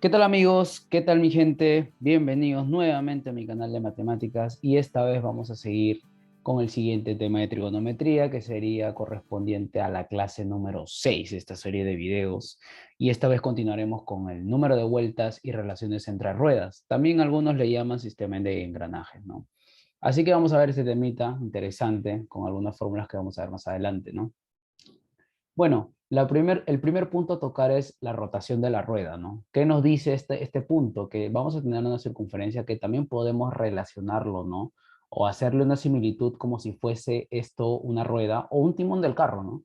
¿Qué tal amigos? ¿Qué tal mi gente? Bienvenidos nuevamente a mi canal de matemáticas y esta vez vamos a seguir con el siguiente tema de trigonometría que sería correspondiente a la clase número 6 de esta serie de videos y esta vez continuaremos con el número de vueltas y relaciones entre ruedas. También algunos le llaman sistema de engranajes, ¿no? Así que vamos a ver este temita interesante con algunas fórmulas que vamos a ver más adelante, ¿no? Bueno, el primer punto a tocar es la rotación de la rueda, ¿no? ¿Qué nos dice este punto? Que vamos a tener una circunferencia que también podemos relacionarlo, ¿no? O hacerle una similitud como si fuese esto una rueda o un timón del carro, ¿no?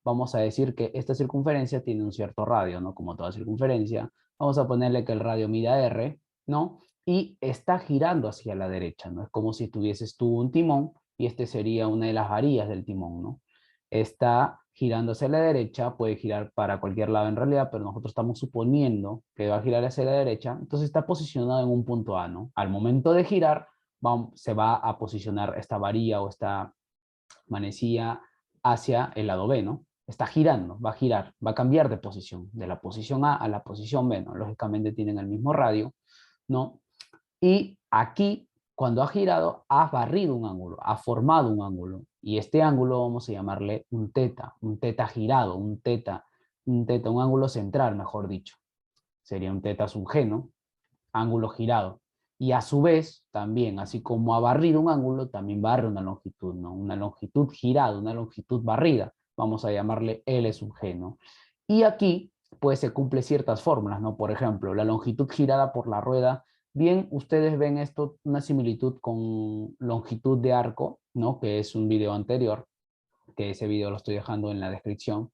Vamos a decir que esta circunferencia tiene un cierto radio, ¿no? Como toda circunferencia. Vamos a ponerle que el radio mida R, ¿no? Y está girando hacia la derecha, ¿no? Es como si tuvieses tú un timón y este sería una de las varillas del timón, ¿no? Está girando hacia la derecha, puede girar para cualquier lado en realidad, pero nosotros estamos suponiendo que va a girar hacia la derecha, entonces está posicionado en un punto A, ¿no? Al momento de girar, se va a posicionar esta varilla o esta manecilla hacia el lado B, ¿no? Está girando, va a girar, va a cambiar de posición, de la posición A a la posición B, ¿no? Lógicamente tienen el mismo radio, ¿no? Y aquí, cuando ha girado, ha barrido un ángulo, ha formado un ángulo. Y este ángulo vamos a llamarle un teta girado, un ángulo central, mejor dicho. Sería un teta sub G, ¿no? Ángulo girado. Y a su vez, también, así como ha barrido un ángulo, también barre una longitud, ¿no? Una longitud girada, una longitud barrida. Vamos a llamarle L sub G, ¿no? Y aquí, pues se cumple ciertas fórmulas, ¿no? Por ejemplo, la longitud girada por la rueda. Bien, ustedes ven esto, una similitud con longitud de arco, ¿no? Que es un video anterior, que ese video lo estoy dejando en la descripción.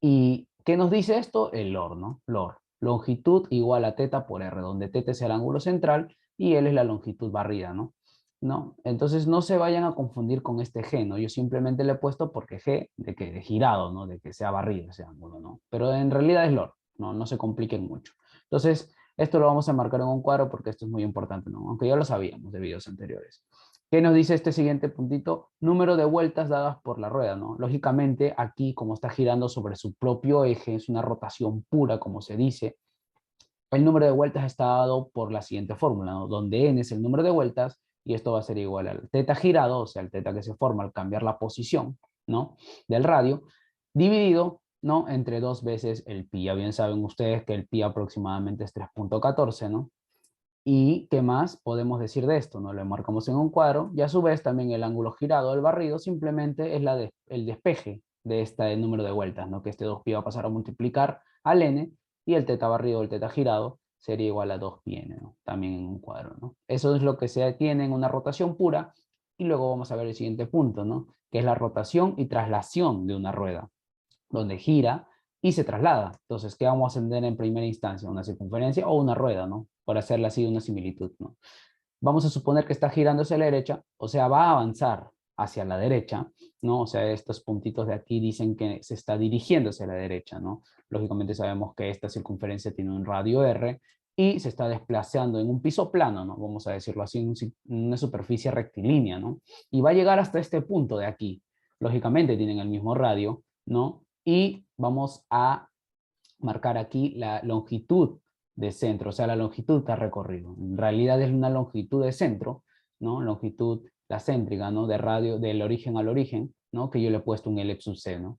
¿Y qué nos dice esto? El LOR, ¿no? LOR. Longitud igual a teta por R, donde teta es el ángulo central y L es la longitud barrida, ¿no? ¿No? Entonces no se vayan a confundir con este G, ¿no? Yo simplemente le he puesto porque G de girado, ¿no? De que sea barrido ese ángulo, ¿no? Pero en realidad es LOR, ¿no? No se compliquen mucho. Entonces, esto lo vamos a marcar en un cuadro porque esto es muy importante, ¿no? Aunque ya lo sabíamos de videos anteriores. ¿Qué nos dice este siguiente puntito? Número de vueltas dadas por la rueda, ¿no? Lógicamente, aquí, como está girando sobre su propio eje, es una rotación pura, como se dice, el número de vueltas está dado por la siguiente fórmula, ¿no? Donde n es el número de vueltas y esto va a ser igual al teta girado, o sea, el teta que se forma al cambiar la posición, ¿no? Del radio, dividido, ¿no? Entre dos veces el pi. Ya bien saben ustedes que el pi aproximadamente es 3.14, ¿no? ¿Y qué más podemos decir de esto? ¿No? Lo marcamos en un cuadro y a su vez también el ángulo girado del barrido simplemente es el despeje de este número de vueltas, ¿no? Que este 2pi va a pasar a multiplicar al n y el teta barrido o el teta girado sería igual a 2πn, ¿no? También en un cuadro, ¿no? Eso es lo que se tiene en una rotación pura y luego vamos a ver el siguiente punto, ¿no? Que es la rotación y traslación de una rueda donde gira y se traslada. Entonces, ¿qué vamos a tener en primera instancia? ¿Una circunferencia o una rueda, ¿no? Por hacerle así una similitud, ¿no? Vamos a suponer que está girando hacia la derecha, o sea, va a avanzar hacia la derecha, ¿no? O sea, estos puntitos de aquí dicen que se está dirigiendo hacia la derecha, ¿no? Lógicamente sabemos que esta circunferencia tiene un radio R y se está desplazando en un piso plano, ¿no? Vamos a decirlo así, en una superficie rectilínea, ¿no? Y va a llegar hasta este punto de aquí. Lógicamente tienen el mismo radio, ¿no? Y vamos a marcar aquí la longitud de centro, o sea, la longitud que ha recorrido. En realidad es una longitud de centro, ¿no? Longitud, la céntrica, ¿no? De radio, del origen al origen, ¿no? Que yo le he puesto un L sub C, ¿no?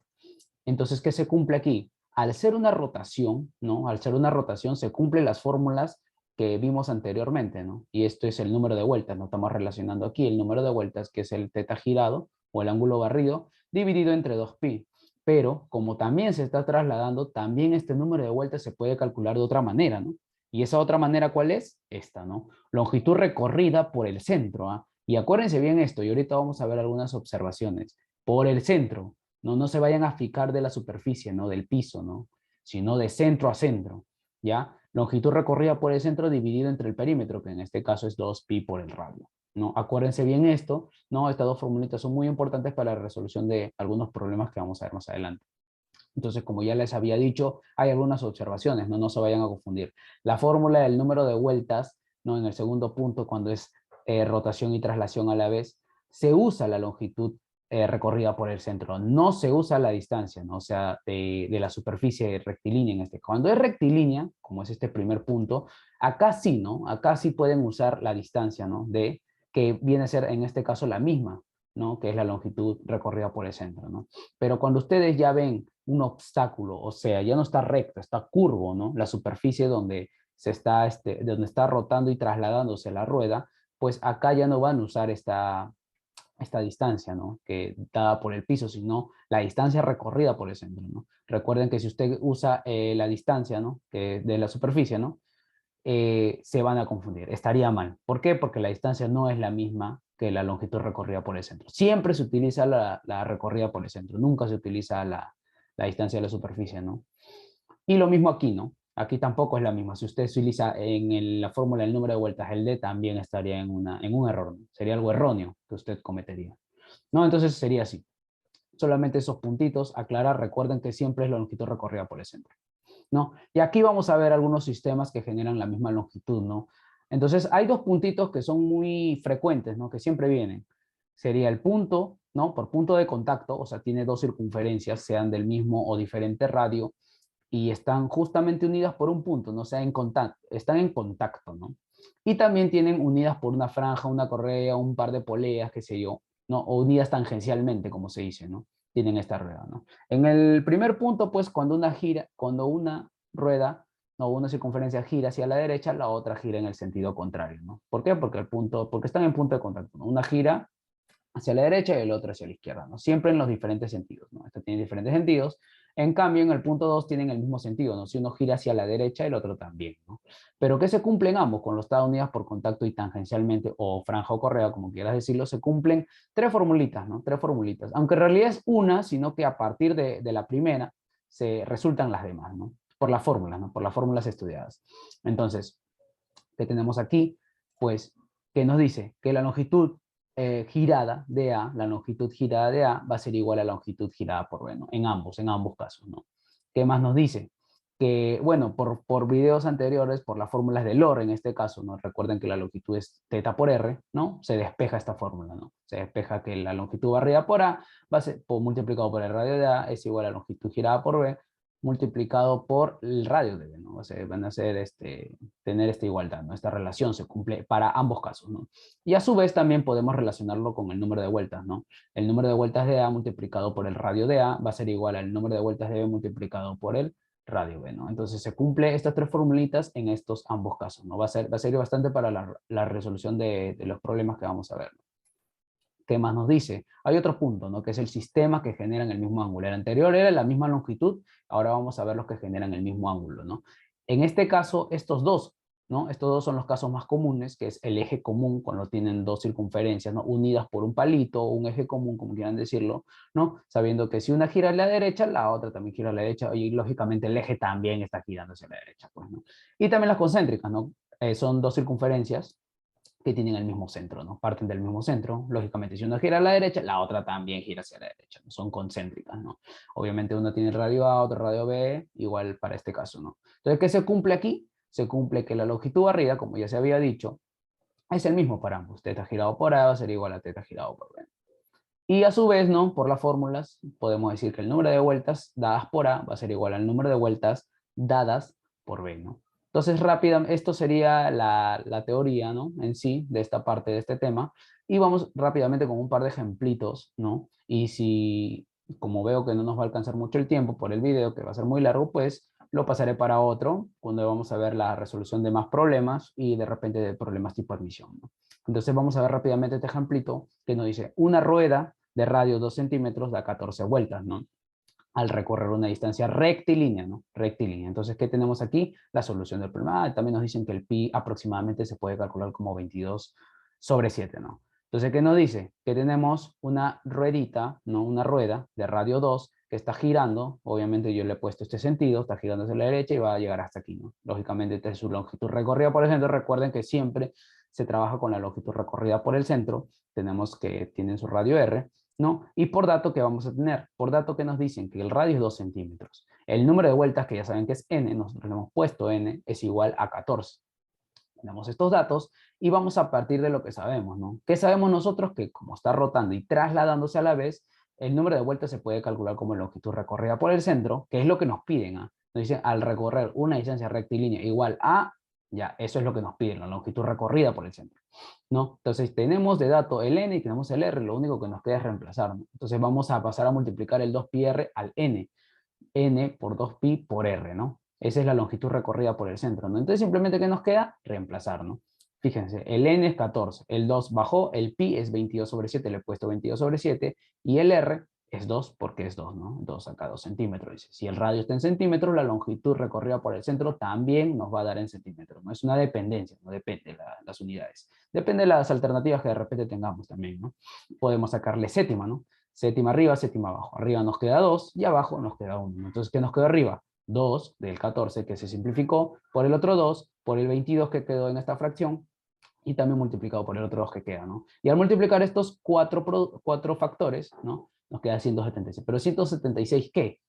Entonces, ¿qué se cumple aquí? Al ser una rotación, ¿no? Al ser una rotación se cumplen las fórmulas que vimos anteriormente, ¿no? Y esto es el número de vueltas, ¿no? Estamos relacionando aquí el número de vueltas, que es el teta girado o el ángulo barrido, dividido entre 2pi. Pero como también se está trasladando, también este número de vueltas se puede calcular de otra manera, ¿no? Y esa otra manera, ¿cuál es? Esta, ¿no? Longitud recorrida por el centro, ¿ah? Y acuérdense bien esto, y ahorita vamos a ver algunas observaciones. Por el centro, ¿no? No se vayan a fijar de la superficie, ¿no? Del piso, ¿no? Sino de centro a centro, ¿ya? Longitud recorrida por el centro dividido entre el perímetro, que en este caso es 2pi por el radio, ¿no? Acuérdense bien esto, ¿no? Estas dos formulitas son muy importantes para la resolución de algunos problemas que vamos a ver más adelante. Entonces, como ya les había dicho, hay algunas observaciones, ¿no? No se vayan a confundir. La fórmula del número de vueltas, ¿no? En el segundo punto, cuando es rotación y traslación a la vez, se usa la longitud recorrida por el centro. No se usa la distancia, ¿no? O sea, de la superficie rectilínea en este. Cuando es rectilínea, como es este primer punto, acá sí, ¿no? Acá sí pueden usar la distancia, ¿no? Que viene a ser en este caso la misma, ¿no? Que es la longitud recorrida por el centro, ¿no? Pero cuando ustedes ya ven un obstáculo, o sea, ya no está recto, está curvo, ¿no? La superficie donde donde está rotando y trasladándose la rueda, pues acá ya no van a usar esta distancia, ¿no? Que dada por el piso, sino la distancia recorrida por el centro, ¿no? Recuerden que si usted usa la distancia, ¿no? Que de la superficie, ¿no? Se van a confundir, estaría mal. ¿Por qué? Porque la distancia no es la misma que la longitud recorrida por el centro. Siempre se utiliza la recorrida por el centro, nunca se utiliza la distancia de la superficie, ¿no? Y lo mismo aquí, ¿no? Aquí tampoco es la misma. Si usted utiliza la fórmula el número de vueltas, el D también estaría en un error, ¿no? Sería algo erróneo que usted cometería. ¿No? Entonces sería así. Solamente esos puntitos, aclarar, recuerden que siempre es la longitud recorrida por el centro, ¿no? Y aquí vamos a ver algunos sistemas que generan la misma longitud, ¿no? Entonces hay dos puntitos que son muy frecuentes, ¿no? Que siempre vienen. Sería el punto, ¿no? Por punto de contacto, o sea, tiene dos circunferencias, sean del mismo o diferente radio, y están justamente unidas por un punto, no sea en contacto, están en contacto, ¿no? Y también tienen unidas por una franja, una correa, un par de poleas, qué sé yo, ¿no? O unidas tangencialmente, como se dice, ¿no? Tienen esta rueda, ¿no? En el primer punto, pues, cuando una rueda o una circunferencia gira hacia la derecha, la otra gira en el sentido contrario, ¿no? ¿Por qué? Porque están en punto de contacto, ¿no? Una gira hacia la derecha y el otro hacia la izquierda, ¿no? Siempre en los diferentes sentidos, ¿no? Esto tiene diferentes sentidos. En cambio, en el punto 2 tienen el mismo sentido, ¿no? Si uno gira hacia la derecha, el otro también, ¿no? Pero que se cumplen ambos, con los estados unidos por contacto y tangencialmente, o franja o correa, como quieras decirlo, se cumplen tres formulitas, ¿no? Tres formulitas. Aunque en realidad es una, sino que a partir de la primera se resultan las demás, ¿no? Por las fórmulas, ¿no? Por las fórmulas estudiadas. Entonces, ¿qué tenemos aquí? Pues, ¿qué nos dice? Que la longitud girada de A, la longitud girada de A va a ser igual a la longitud girada por B, ¿no? En ambos casos, ¿no? ¿Qué más nos dice? Que, bueno, por videos anteriores, por las fórmulas de LOR en este caso, ¿no? Recuerden que la longitud es teta por R, ¿no? Se despeja esta fórmula, ¿no? Se despeja que la longitud barrida por A va a ser multiplicado por el radio de A es igual a la longitud girada por B multiplicado por el radio de B, ¿no? O sea, van a ser tener esta igualdad, ¿no? Esta relación se cumple para ambos casos, ¿no? Y a su vez también podemos relacionarlo con el número de vueltas, ¿no? El número de vueltas de A multiplicado por el radio de A va a ser igual al número de vueltas de B multiplicado por el radio B, ¿no? Entonces se cumple estas tres formulitas en estos ambos casos, ¿no? Va a ser bastante para la resolución de los problemas que vamos a ver, ¿no? ¿Qué más nos dice? Hay otro punto, ¿no? Que es el sistema que generan el mismo ángulo. El anterior era la misma longitud, ahora vamos a ver los que generan el mismo ángulo, ¿no? En este caso, estos dos, ¿no? Estos dos son los casos más comunes, que es el eje común, cuando tienen dos circunferencias, ¿no? Unidas por un palito o un eje común, como quieran decirlo, ¿no? Sabiendo que si una gira a la derecha, la otra también gira a la derecha, y lógicamente el eje también está girando hacia la derecha, pues, ¿no? Y también las concéntricas, ¿no? Son dos circunferencias que tienen el mismo centro, ¿no? Parten del mismo centro. Lógicamente, si una gira a la derecha, la otra también gira hacia la derecha, ¿no? Son concéntricas, ¿no? Obviamente uno tiene el radio A, otro radio B, igual para este caso, ¿no? Entonces, ¿qué se cumple aquí? Se cumple que la longitud barrida, como ya se había dicho, es el mismo para ambos. Teta girado por A va a ser igual a teta girado por B. Y a su vez, ¿no? Por las fórmulas, podemos decir que el número de vueltas dadas por A va a ser igual al número de vueltas dadas por B, ¿no? Entonces, rápidamente, esto sería la teoría, ¿no? En sí, de esta parte de este tema. Y vamos rápidamente con un par de ejemplitos, ¿no? Y si, como veo que no nos va a alcanzar mucho el tiempo por el video, que va a ser muy largo, pues lo pasaré para otro, cuando vamos a ver la resolución de más problemas y de repente de problemas tipo admisión, ¿no? Entonces vamos a ver rápidamente este ejemplito que nos dice una rueda de radio 2 centímetros da 14 vueltas, ¿no? Al recorrer una distancia rectilínea, ¿no? Rectilínea. Entonces, ¿qué tenemos aquí? La solución del problema. También nos dicen que el pi aproximadamente se puede calcular como 22/7, ¿no? Entonces, ¿qué nos dice? Que tenemos una ruedita, ¿no? Una rueda de radio 2 que está girando. Obviamente yo le he puesto este sentido, está girando hacia la derecha y va a llegar hasta aquí, ¿no? Lógicamente, esta es su longitud recorrida por el centro. Recuerden que siempre se trabaja con la longitud recorrida por el centro. Tenemos que tienen su radio R, ¿no? Y por dato que vamos a tener, por dato que nos dicen que el radio es 2 centímetros. El número de vueltas, que ya saben que es n, nosotros le hemos puesto n, es igual a 14. Tenemos estos datos y vamos a partir de lo que sabemos, ¿no? ¿Qué sabemos nosotros? Que como está rotando y trasladándose a la vez, el número de vueltas se puede calcular como longitud recorrida por el centro, que es lo que nos piden. Nos dicen, al recorrer una distancia rectilínea igual a, ya, eso es lo que nos piden, la longitud recorrida por el centro, ¿no? Entonces tenemos de dato el n y tenemos el r, lo único que nos queda es reemplazar, ¿no? Entonces vamos a pasar a multiplicar el 2πr al n por 2pi por r, ¿no? Esa es la longitud recorrida por el centro, ¿no? Entonces simplemente ¿qué nos queda? Reemplazar, ¿no? Fíjense, el n es 14, el 2 bajó, el pi es 22/7, le he puesto 22/7, y el r es 2 porque es 2, ¿no? 2 acá, 2 centímetros. Dice. Si el radio está en centímetros, la longitud recorrida por el centro también nos va a dar en centímetros, ¿no? Es una dependencia, no depende las unidades. Depende de las alternativas que de repente tengamos también, ¿no? Podemos sacarle séptima, ¿no? Séptima arriba, séptima abajo. Arriba nos queda 2 y abajo nos queda 1. Entonces, ¿qué nos quedó arriba? 2 del 14 que se simplificó por el otro 2, por el 22 que quedó en esta fracción y también multiplicado por el otro 2 que queda, ¿no? Y al multiplicar estos cuatro factores, ¿no? Nos queda 176. ¿Pero 176 qué?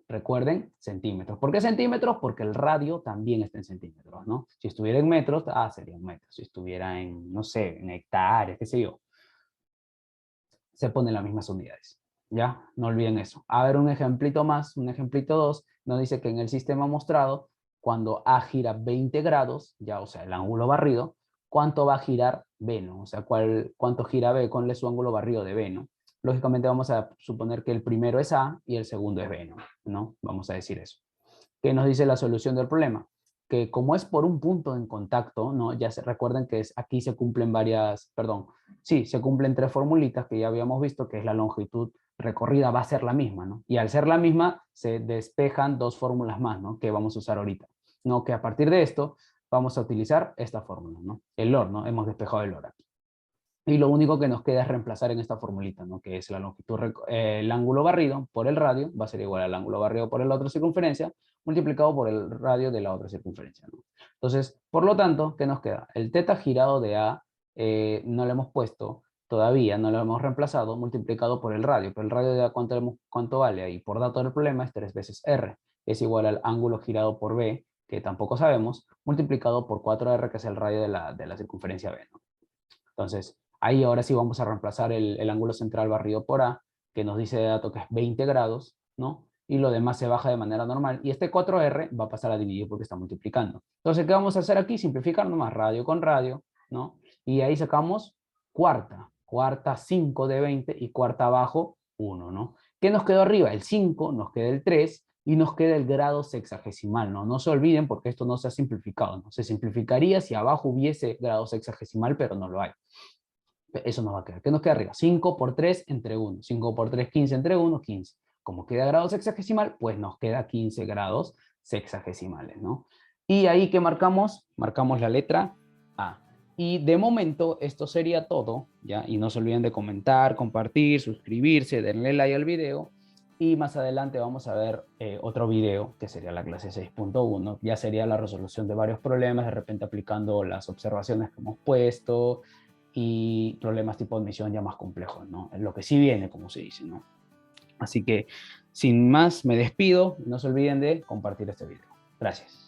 Recuerden, centímetros. ¿Por qué centímetros? Porque el radio también está en centímetros, ¿no? Si estuviera en metros, serían metros. Si estuviera en, no sé, en hectáreas, qué sé yo, se ponen las mismas unidades. ¿Ya? No olviden eso. A ver, un ejemplito más, un ejemplito 2, nos dice que en el sistema mostrado, cuando A gira 20 grados, ya, o sea, el ángulo barrido, ¿cuánto va a girar B, no? O sea, ¿cuánto gira B? ¿Cuál es su ángulo barrido de B, no? Lógicamente vamos a suponer que el primero es A y el segundo es B, ¿no? Vamos a decir eso. ¿Qué nos dice la solución del problema? Que como es por un punto en contacto, ¿no? Ya se recuerden que aquí se cumplen se cumplen tres formulitas que ya habíamos visto, que es la longitud recorrida va a ser la misma, ¿no? Y al ser la misma, se despejan dos fórmulas más, ¿no? Que vamos a usar ahorita, ¿no? Que a partir de esto vamos a utilizar esta fórmula, ¿no? El LOR, ¿no? Hemos despejado el LOR aquí. Y lo único que nos queda es reemplazar en esta formulita, ¿no? Que es la longitud, el ángulo barrido por el radio, va a ser igual al ángulo barrido por la otra circunferencia, multiplicado por el radio de la otra circunferencia, ¿no? Entonces, por lo tanto, ¿qué nos queda? El teta girado de A no lo hemos puesto todavía, no lo hemos reemplazado, multiplicado por el radio. Pero el radio de A, ¿cuánto vale ahí? Por dato del problema es 3 veces R. Es igual al ángulo girado por B, que tampoco sabemos, multiplicado por 4R, que es el radio de la circunferencia B, ¿no? Entonces, ahí ahora sí vamos a reemplazar el ángulo central barrido por A, que nos dice de dato que es 20 grados, ¿no? Y lo demás se baja de manera normal. Y este 4R va a pasar a dividir porque está multiplicando. Entonces, ¿qué vamos a hacer aquí? Simplificar nomás radio con radio, ¿no? Y ahí sacamos cuarta 5 de 20 y cuarta abajo 1, ¿no? ¿Qué nos quedó arriba? El 5, nos queda el 3 y nos queda el grado sexagesimal, ¿no? No se olviden porque esto no se ha simplificado, ¿no? Se simplificaría si abajo hubiese grado sexagesimal, pero no lo hay. Eso nos va a quedar. ¿Qué nos queda arriba? 5 por 3 entre 1. 5 por 3, 15 entre 1, 15. Como queda grado sexagesimal, pues nos queda 15 grados sexagesimales, ¿no? Y ahí que marcamos la letra A. Y de momento esto sería todo, ¿ya? Y no se olviden de comentar, compartir, suscribirse, denle like al video. Y más adelante vamos a ver otro video, que sería la clase 6.1. Ya sería la resolución de varios problemas, de repente aplicando las observaciones que hemos puesto, y problemas tipo admisión ya más complejos, ¿no? Es lo que sí viene, como se dice, ¿no? Así que, sin más, me despido. No se olviden de compartir este video. Gracias.